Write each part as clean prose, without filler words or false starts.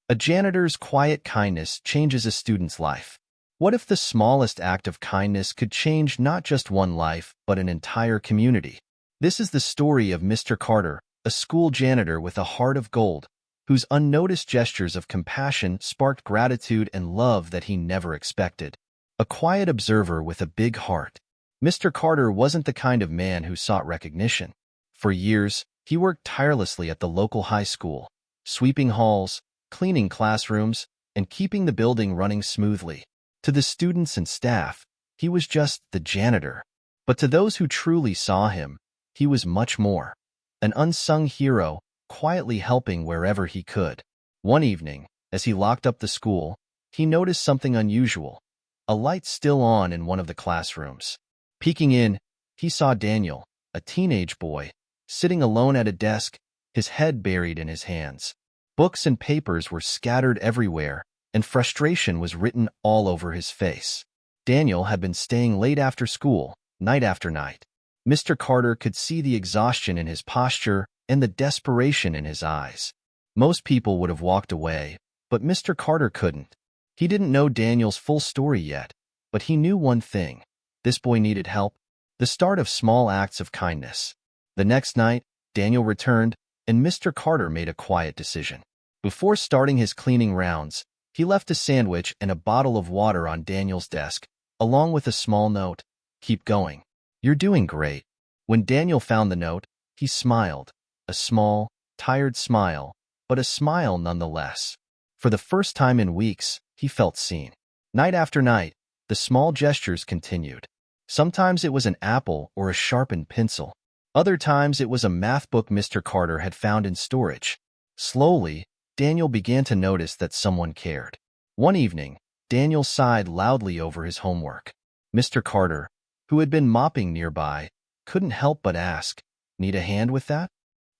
A janitor's quiet kindness changes a student's life. What if the smallest act of kindness could change not just one life, but an entire community? This is the story of Mr. Carter, a school janitor with a heart of gold, whose unnoticed gestures of compassion sparked gratitude and love that he never expected. A quiet observer with a big heart. Mr. Carter wasn't the kind of man who sought recognition. For years, he worked tirelessly at the local high school, sweeping halls, cleaning classrooms, and keeping the building running smoothly. To the students and staff, he was just the janitor. But to those who truly saw him, he was much more. An unsung hero, quietly helping wherever he could. One evening, as he locked up the school, he noticed something unusual. A light still on in one of the classrooms. Peeking in, he saw Daniel, a teenage boy, sitting alone at a desk, his head buried in his hands. Books and papers were scattered everywhere, and frustration was written all over his face. Daniel had been staying late after school, night after night. Mr. Carter could see the exhaustion in his posture and the desperation in his eyes. Most people would have walked away, but Mr. Carter couldn't. He didn't know Daniel's full story yet, but he knew one thing. This boy needed help. The start of small acts of kindness. The next night, Daniel returned, and Mr. Carter made a quiet decision. Before starting his cleaning rounds, he left a sandwich and a bottle of water on Daniel's desk, along with a small note. "Keep going. You're doing great." When Daniel found the note, he smiled. A small, tired smile, but a smile nonetheless. For the first time in weeks, he felt seen. Night after night, the small gestures continued. Sometimes it was an apple or a sharpened pencil. Other times it was a math book Mr. Carter had found in storage. Slowly, Daniel began to notice that someone cared. One evening, Daniel sighed loudly over his homework. Mr. Carter, who had been mopping nearby, couldn't help but ask, "Need a hand with that?"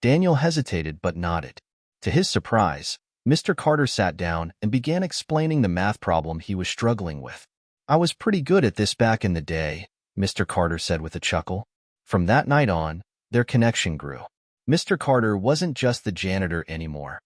Daniel hesitated but nodded. To his surprise, Mr. Carter sat down and began explaining the math problem he was struggling with. "I was pretty good at this back in the day," Mr. Carter said with a chuckle. From that night on, their connection grew. Mr. Carter wasn't just the janitor anymore.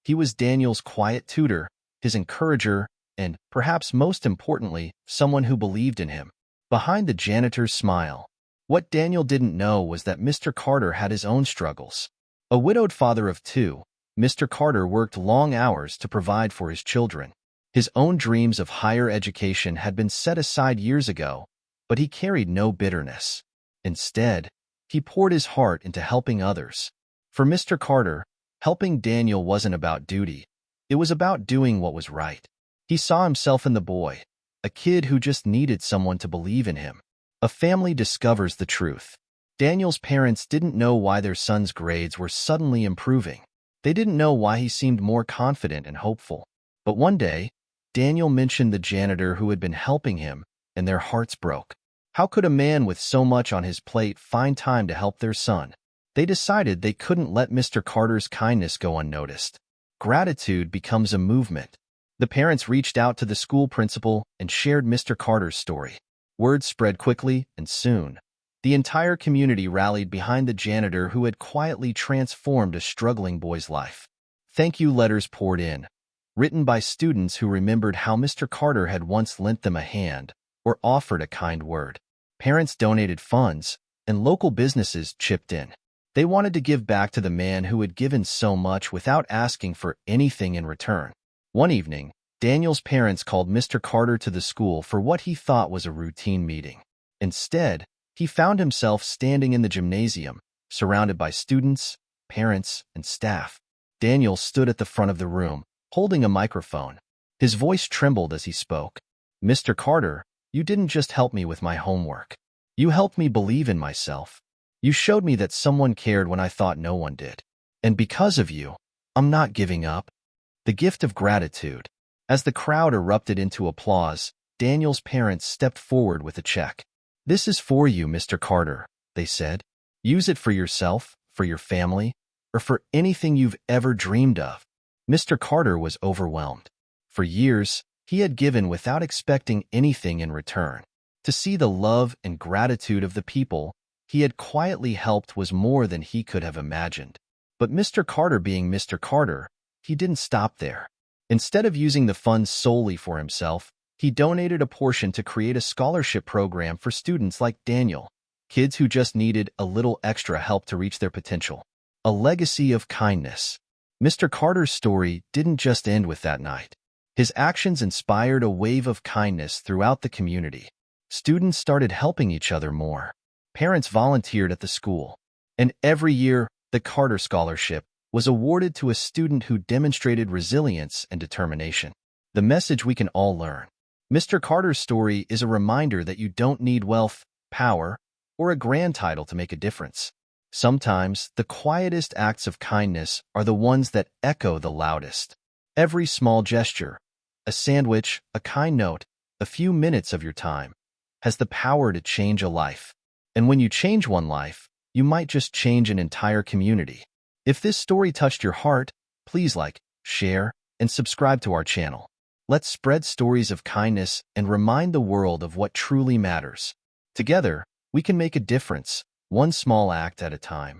He was Daniel's quiet tutor, his encourager, and, perhaps most importantly, someone who believed in him. Behind the janitor's smile, what Daniel didn't know was that Mr. Carter had his own struggles. A widowed father of two, Mr. Carter worked long hours to provide for his children. His own dreams of higher education had been set aside years ago, but he carried no bitterness. Instead, he poured his heart into helping others. For Mr. Carter, helping Daniel wasn't about duty. It was about doing what was right. He saw himself in the boy, a kid who just needed someone to believe in him. A family discovers the truth. Daniel's parents didn't know why their son's grades were suddenly improving. They didn't know why he seemed more confident and hopeful. But one day, Daniel mentioned the janitor who had been helping him, and their hearts broke. How could a man with so much on his plate find time to help their son? They decided they couldn't let Mr. Carter's kindness go unnoticed. Gratitude becomes a movement. The parents reached out to the school principal and shared Mr. Carter's story. Word spread quickly, and soon, the entire community rallied behind the janitor who had quietly transformed a struggling boy's life. Thank you letters poured in, written by students who remembered how Mr. Carter had once lent them a hand or offered a kind word. Parents donated funds, and local businesses chipped in. They wanted to give back to the man who had given so much without asking for anything in return. One evening, Daniel's parents called Mr. Carter to the school for what he thought was a routine meeting. Instead, he found himself standing in the gymnasium, surrounded by students, parents, and staff. Daniel stood at the front of the room, holding a microphone. His voice trembled as he spoke. "Mr. Carter, you didn't just help me with my homework. You helped me believe in myself. You showed me that someone cared when I thought no one did. And because of you, I'm not giving up." The gift of gratitude. As the crowd erupted into applause, Daniel's parents stepped forward with a check. "This is for you, Mr. Carter," they said. "Use it for yourself, for your family, or for anything you've ever dreamed of." Mr. Carter was overwhelmed. For years, he had given without expecting anything in return. To see the love and gratitude of the people he had quietly helped was more than he could have imagined. But Mr. Carter being Mr. Carter, he didn't stop there. Instead of using the funds solely for himself, he donated a portion to create a scholarship program for students like Daniel, kids who just needed a little extra help to reach their potential. A legacy of kindness. Mr. Carter's story didn't just end with that night. His actions inspired a wave of kindness throughout the community. Students started helping each other more. Parents volunteered at the school. And every year, the Carter Scholarship was awarded to a student who demonstrated resilience and determination. The message we can all learn. Mr. Carter's story is a reminder that you don't need wealth, power, or a grand title to make a difference. Sometimes, the quietest acts of kindness are the ones that echo the loudest. Every small gesture, a sandwich, a kind note, a few minutes of your time, has the power to change a life. And when you change one life, you might just change an entire community. If this story touched your heart, please like, share, and subscribe to our channel. Let's spread stories of kindness and remind the world of what truly matters. Together, we can make a difference, one small act at a time.